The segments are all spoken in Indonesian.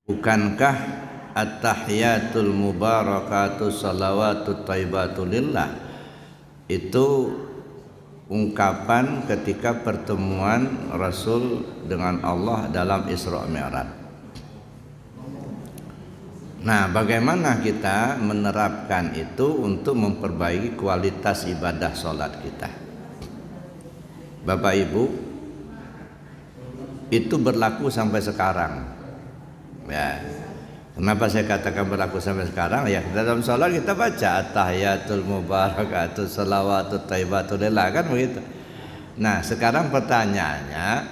Bukankah at-tahiyatul mubarakatuh salawatut thayyibatu lillah itu ungkapan ketika pertemuan Rasul dengan Allah dalam Isra Mi'raj. Nah, bagaimana kita menerapkan itu untuk memperbaiki kualitas ibadah sholat kita? Bapak Ibu, itu berlaku sampai sekarang. Ya, kenapa saya katakan berlaku sampai sekarang? Ya, dalam sholat kita baca at-tahiyatul mubarakatuh salawatut thayyibatu lillah, kan begitu. Nah, sekarang pertanyaannya,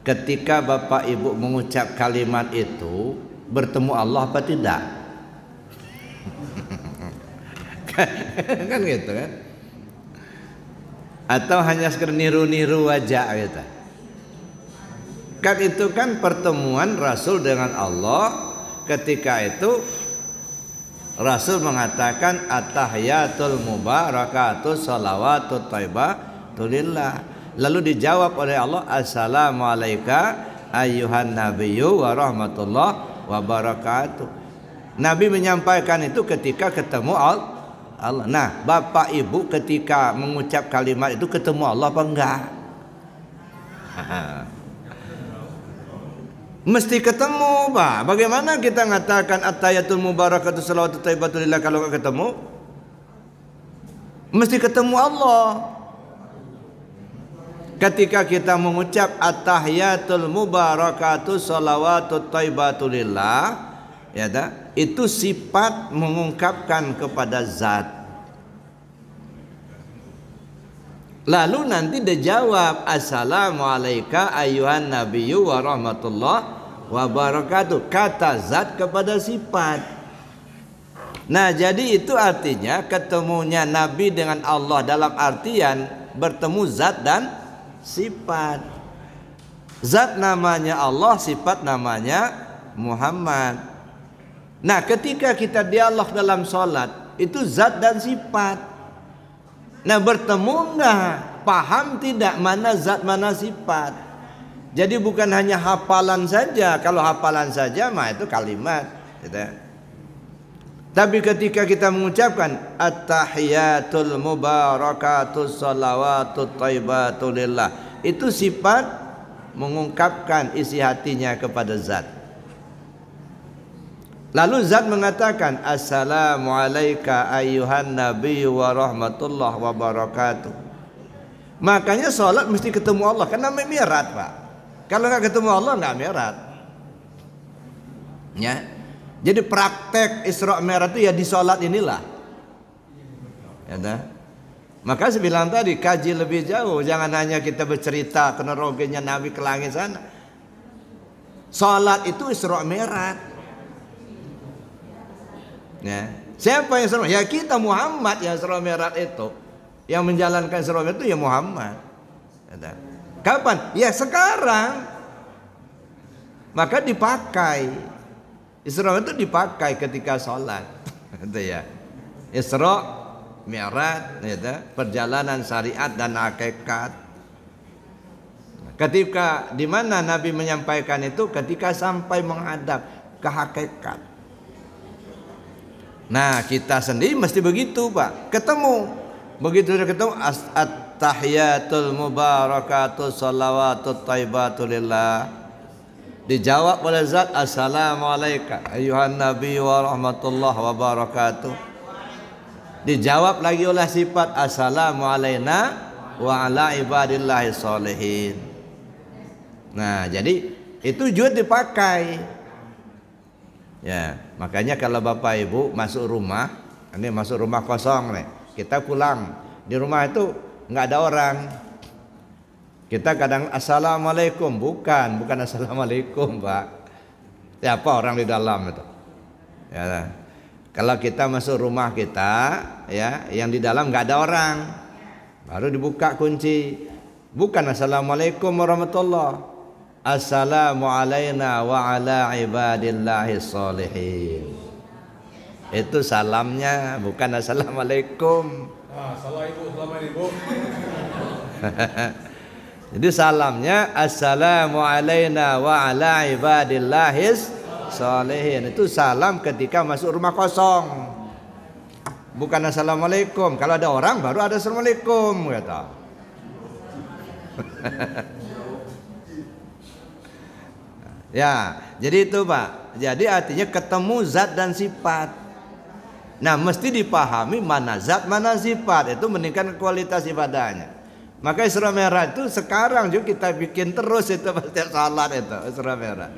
ketika Bapak Ibu mengucap kalimat itu, bertemu Allah apa tidak? Kan gitu kan? Atau hanya sekedar niru-niru wajah gitu? Kan itu kan pertemuan Rasul dengan Allah. Ketika itu Rasul mengatakan at-tahiyatul mubarakatuh salawatut thayyibatu lillah. Lalu dijawab oleh Allah, assalamu alayka ayyuhan nabiyyu wa rahmatullah wa barakatuh. Nabi menyampaikan itu ketika ketemu Allah. Nah, Bapak Ibu ketika mengucap kalimat itu ketemu Allah apa enggak? Mesti ketemu, Pak. Bagaimana kita mengatakan at-tahiyatul mubarakatuh salawatut thayyibatu lillah kalau enggak ketemu? Mesti ketemu Allah. Ketika kita mengucap at-tahiyatul mubarakatuh salawatut thayyibatu lillah, ya dah, itu sifat mengungkapkan kepada zat. Lalu nanti dijawab assalamu alayka ayyuhan nabiyyu wa rahmatullah wa barakatuh, kata zat kepada sifat. Nah, jadi itu artinya ketemunya Nabi dengan Allah dalam artian bertemu zat dan sifat. Zat namanya Allah, sifat namanya Muhammad. Nah, ketika kita dialog dalam sholat, itu zat dan sifat. Nah, bertemu enggak? Paham tidak mana zat mana sifat? Jadi bukan hanya hafalan saja. Kalau hafalan saja mah itu kalimat gitu. Tapi ketika kita mengucapkan at-tahiyatul mubarakatuh salawatut thayyibatu lillah, itu sifat mengungkapkan isi hatinya kepada zat. Lalu zat mengatakan assalamu alayka ayyuhan nabiyyu wa rahmatullah wa barakatuh. Makanya sholat mesti ketemu Allah, karena mi'raj, Pak. Kalau nggak ketemu Allah nggak mi'raj. Ya. Jadi praktek Isra Mi'raj itu ya di sholat inilah. Ya dah. Maka saya bilang tadi, kaji lebih jauh, jangan hanya kita bercerita kronologinya Nabi ke langit sana. Sholat itu Isra Mi'raj. Ya. Siapa yang Isra? Ya kita Muhammad yang Isra Mi'raj itu. Yang menjalankan Isra Mi'raj itu ya Muhammad. Kapan? Ya sekarang. Maka dipakai. Isra Mi'raj itu dipakai ketika sholat. Itu ya. Isra Mi'raj, gitu, perjalanan syariat dan hakikat. Ketika di mana Nabi menyampaikan itu ketika sampai menghadap ke hakikat. Nah, kita sendiri mesti begitu, Pak. Ketemu. Begitu sudah ketemu at-tahiyatul mubarakatuh salawatut thayyibatu lillah. Dijawab oleh zat assalamu alayka ayyuhan nabiyyu wa rahmatullah wa barakatuh. Dijawab lagi oleh sifat assalamu alayna wa ala ibadillahi sholihin. Nah, jadi itu juga dipakai. Ya, makanya kalau Bapak Ibu masuk rumah, ini masuk rumah kosong nih, kita pulang di rumah itu nggak ada orang, kita kadang assalamualaikum, bukan assalamualaikum, Pak. Siapa orang di dalam itu? Ya, kalau kita masuk rumah kita, ya, yang di dalam nggak ada orang, baru dibuka kunci, bukan assalamualaikum warahmatullah. Assalamu alayna wa ala ibadillahi sholihin. Itu salamnya, bukan assalamualaikum. Salah ibu, selamat ibu. Jadi salamnya assalamu alayna wa ala ibadillahis sholihin. Itu salam ketika masuk rumah kosong. Bukan assalamualaikum. Kalau ada orang baru ada assalamualaikum kata. Ya, jadi itu Pak. Jadi artinya ketemu zat dan sifat. Nah, mesti dipahami mana zat mana sifat, itu meningkatkan kualitas ibadahnya. Maka Isra Mi'raj itu sekarang juga kita bikin terus itu setiap salat itu Isra Mi'raj.